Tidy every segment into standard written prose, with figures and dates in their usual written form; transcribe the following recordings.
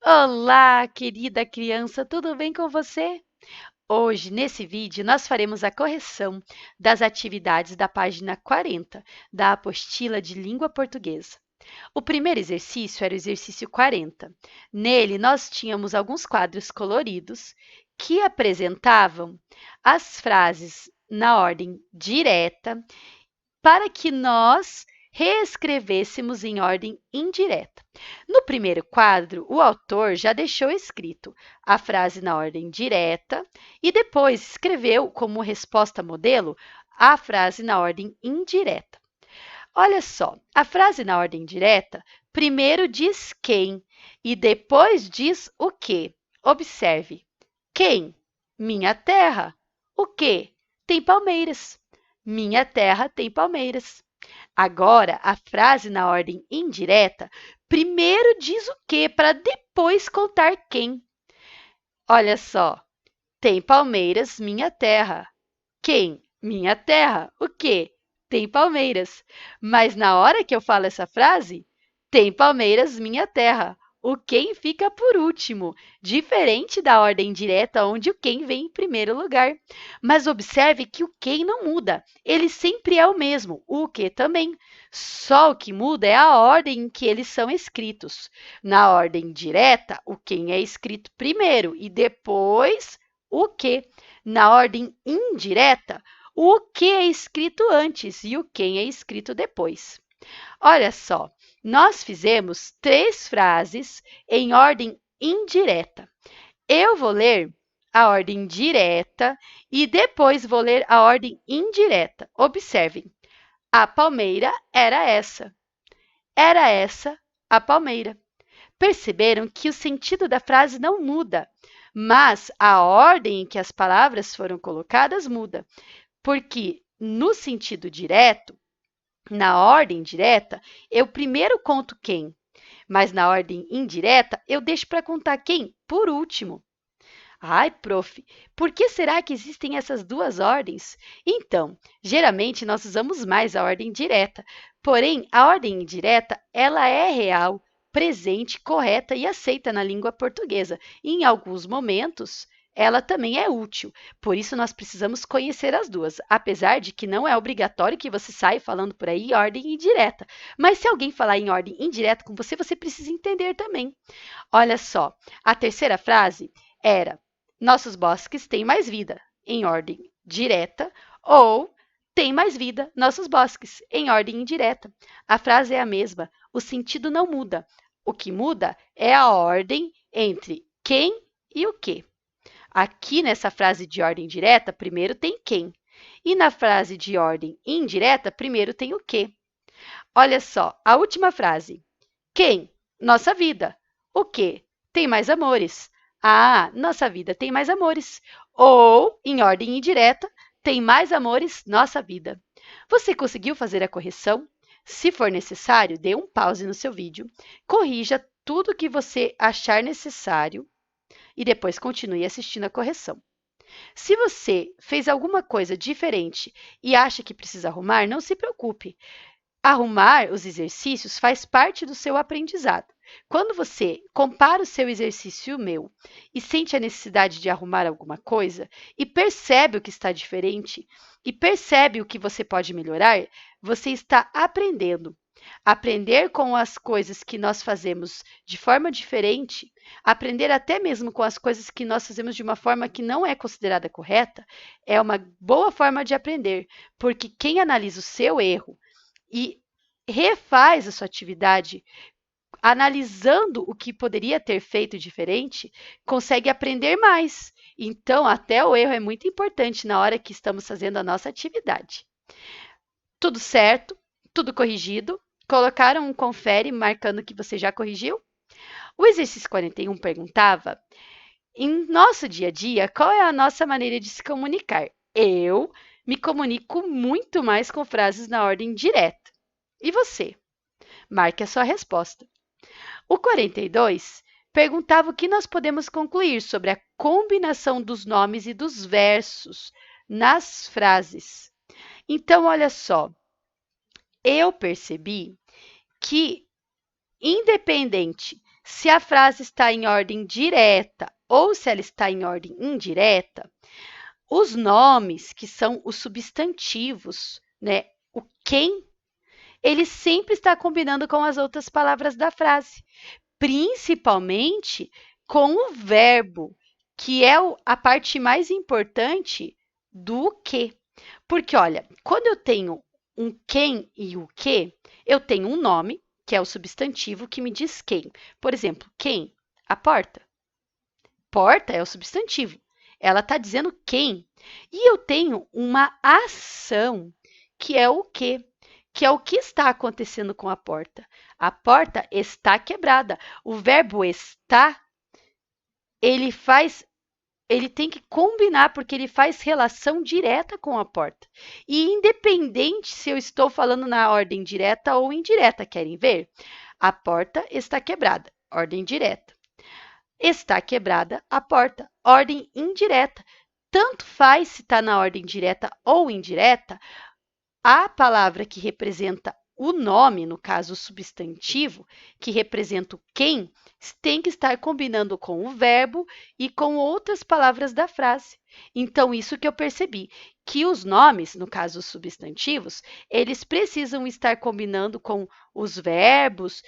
Olá, querida criança, tudo bem com você? Hoje, nesse vídeo, nós faremos a correção das atividades da página 40 da apostila de língua portuguesa. O primeiro exercício era o exercício 40. Nele, nós tínhamos alguns quadros coloridos que apresentavam as frases na ordem direta para que nós reescrevêssemos em ordem indireta. No primeiro quadro, o autor já deixou escrito a frase na ordem direta e depois escreveu como resposta modelo a frase na ordem indireta. Olha só, a frase na ordem direta primeiro diz quem e depois diz o que. Observe. Quem? Minha terra. O que? Tem palmeiras. Minha terra tem palmeiras. Agora, a frase na ordem indireta primeiro diz o que para depois contar quem. Olha só. Tem palmeiras, minha terra. Quem? Minha terra. O quê? Tem palmeiras. Mas na hora que eu falo essa frase, tem palmeiras, minha terra. O quem fica por último, diferente da ordem direta, onde o quem vem em primeiro lugar. Mas observe que o quem não muda, ele sempre é o mesmo, o que também. Só o que muda é a ordem em que eles são escritos. Na ordem direta, o quem é escrito primeiro e depois o que. Na ordem indireta, o que é escrito antes e o quem é escrito depois. Olha só, nós fizemos 3 frases em ordem indireta. Eu vou ler a ordem direta e depois vou ler a ordem indireta. Observem, a palmeira era essa. Era essa a palmeira. Perceberam que o sentido da frase não muda, mas a ordem em que as palavras foram colocadas muda, porque no sentido direto, na ordem direta, eu primeiro conto quem, mas na ordem indireta, eu deixo para contar quem por último. Ai, prof, por que será que existem essas duas ordens? Então, geralmente nós usamos mais a ordem direta, porém, a ordem indireta, ela é real, presente, correta e aceita na língua portuguesa. E, em alguns momentos, ela também é útil. Por isso, nós precisamos conhecer as duas, apesar de que não é obrigatório que você saia falando por aí em ordem indireta. Mas se alguém falar em ordem indireta com você, você precisa entender também. Olha só, a terceira frase era: nossos bosques têm mais vida, em ordem direta, ou têm mais vida, nossos bosques, em ordem indireta. A frase é a mesma, o sentido não muda. O que muda é a ordem entre quem e o que. Aqui nessa frase de ordem direta, primeiro tem quem. E na frase de ordem indireta, primeiro tem o que. Olha só, a última frase. Quem? Nossa vida. O que? Tem mais amores. Ah, nossa vida tem mais amores. Ou, em ordem indireta, tem mais amores nossa vida. Você conseguiu fazer a correção? Se for necessário, dê um pause no seu vídeo, corrija tudo o que você achar necessário e depois continue assistindo a correção. Se você fez alguma coisa diferente e acha que precisa arrumar, não se preocupe. Arrumar os exercícios faz parte do seu aprendizado. Quando você compara o seu exercício e o meu e sente a necessidade de arrumar alguma coisa e percebe o que está diferente e percebe o que você pode melhorar, você está aprendendo. Aprender com as coisas que nós fazemos de forma diferente, aprender até mesmo com as coisas que nós fazemos de uma forma que não é considerada correta, é uma boa forma de aprender, porque quem analisa o seu erro e refaz a sua atividade analisando o que poderia ter feito diferente, consegue aprender mais. Então, até o erro é muito importante na hora que estamos fazendo a nossa atividade. Tudo certo? Tudo corrigido? Colocaram um confere marcando que você já corrigiu? O exercício 41 perguntava: em nosso dia a dia, qual é a nossa maneira de se comunicar? Eu me comunico muito mais com frases na ordem direta. E você? Marque a sua resposta. O 42 perguntava o que nós podemos concluir sobre a combinação dos nomes e dos versos nas frases. Então, olha só, eu percebi que, independente se a frase está em ordem direta ou se ela está em ordem indireta, os nomes, que são os substantivos, né? O quem, ele sempre está combinando com as outras palavras da frase, principalmente com o verbo, que é a parte mais importante do que. Porque, olha, quando eu tenho um quem e o que, eu tenho um nome, que é o substantivo que me diz quem. Por exemplo, quem? A porta. Porta é o substantivo. Ela está dizendo quem. E eu tenho uma ação, que é o quê? Que é o que está acontecendo com a porta. A porta está quebrada. O verbo está, ele faz, ele tem que combinar, porque ele faz relação direta com a porta. E independente se eu estou falando na ordem direta ou indireta, querem ver? A porta está quebrada, ordem direta. Está quebrada a porta, ordem indireta. Tanto faz se está na ordem direta ou indireta, a palavra que representa o nome, no caso o substantivo, que representa o quem, tem que estar combinando com o verbo e com outras palavras da frase. Então, isso que eu percebi, que os nomes, no caso os substantivos, eles precisam estar combinando com os verbos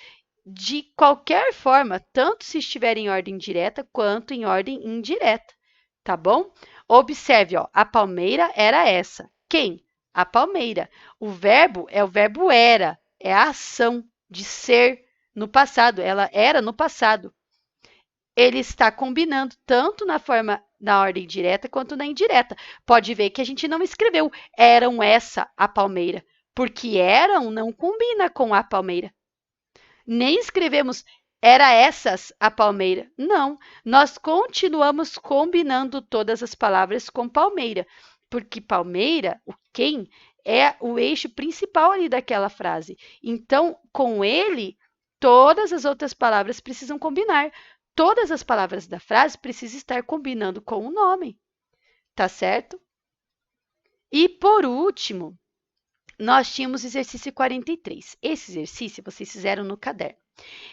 de qualquer forma, tanto se estiver em ordem direta quanto em ordem indireta, tá bom? Observe, ó, a palmeira era essa. Quem? A palmeira. O verbo é o verbo era, é a ação de ser no passado, ela era no passado. Ele está combinando tanto na ordem direta quanto na indireta. Pode ver que a gente não escreveu eram essa a palmeira, porque eram não combina com a palmeira. Nem escrevemos era essas a palmeira. Não, nós continuamos combinando todas as palavras com palmeira, porque palmeira, o quem, é o eixo principal ali daquela frase. Então, com ele, todas as outras palavras precisam combinar. Todas as palavras da frase precisam estar combinando com o nome, tá certo? E, por último, nós tínhamos o exercício 43. Esse exercício vocês fizeram no caderno.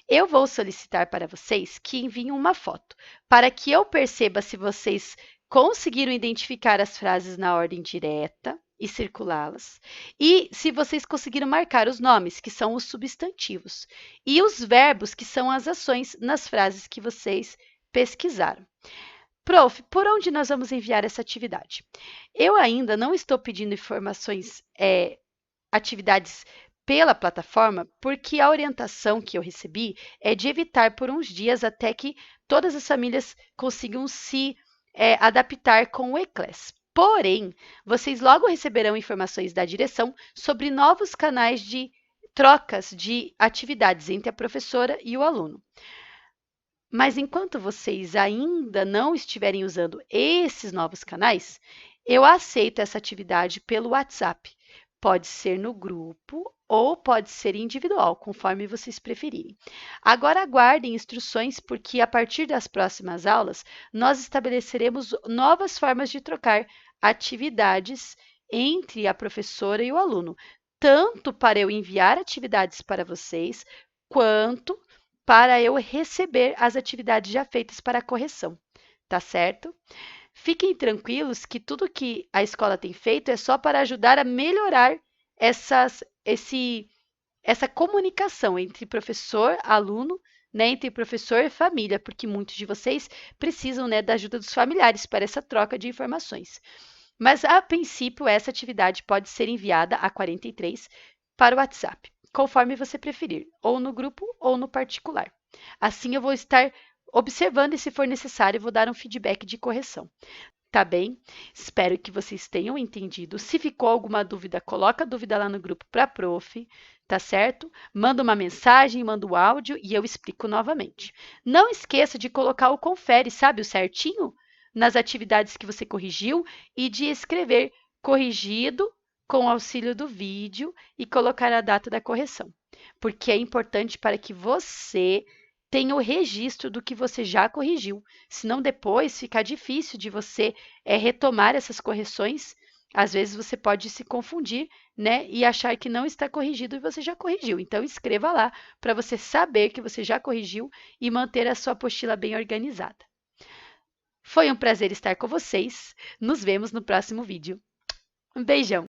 Eu vou solicitar para vocês que enviem uma foto, para que eu perceba se vocês conseguiram identificar as frases na ordem direta e circulá-las, e se vocês conseguiram marcar os nomes, que são os substantivos, e os verbos, que são as ações nas frases que vocês pesquisaram. Prof, por onde nós vamos enviar essa atividade? Eu ainda não estou pedindo informações, atividades pela plataforma, porque a orientação que eu recebi é de evitar por uns dias até que todas as famílias consigam se adaptar com o e-class. Porém, vocês logo receberão informações da direção sobre novos canais de trocas de atividades entre a professora e o aluno. Mas enquanto vocês ainda não estiverem usando esses novos canais, eu aceito essa atividade pelo WhatsApp. Pode ser no grupo ou pode ser individual, conforme vocês preferirem. Agora aguardem instruções, porque a partir das próximas aulas, nós estabeleceremos novas formas de trocar atividades entre a professora e o aluno, tanto para eu enviar atividades para vocês, quanto para eu receber as atividades já feitas para correção, tá certo? Fiquem tranquilos que tudo que a escola tem feito é só para ajudar a melhorar essa comunicação entre professor, aluno, né, entre professor e família, porque muitos de vocês precisam, né, da ajuda dos familiares para essa troca de informações. Mas, a princípio, essa atividade pode ser enviada a 43 para o WhatsApp, conforme você preferir, ou no grupo ou no particular. Assim, eu vou estar observando e, se for necessário, vou dar um feedback de correção. Tá bem? Espero que vocês tenham entendido. Se ficou alguma dúvida, coloca a dúvida lá no grupo para a prof, tá certo? Manda uma mensagem, manda o áudio e eu explico novamente. Não esqueça de colocar o confere, sabe, o certinho, nas atividades que você corrigiu e de escrever corrigido com auxílio do vídeo e colocar a data da correção, porque é importante para que você tenha o registro do que você já corrigiu, senão depois fica difícil de você retomar essas correções Às vezes você pode se confundir, né, e achar que não está corrigido e você já corrigiu. Então, escreva lá para você saber que você já corrigiu e manter a sua apostila bem organizada. Foi um prazer estar com vocês. Nos vemos no próximo vídeo. Um beijão!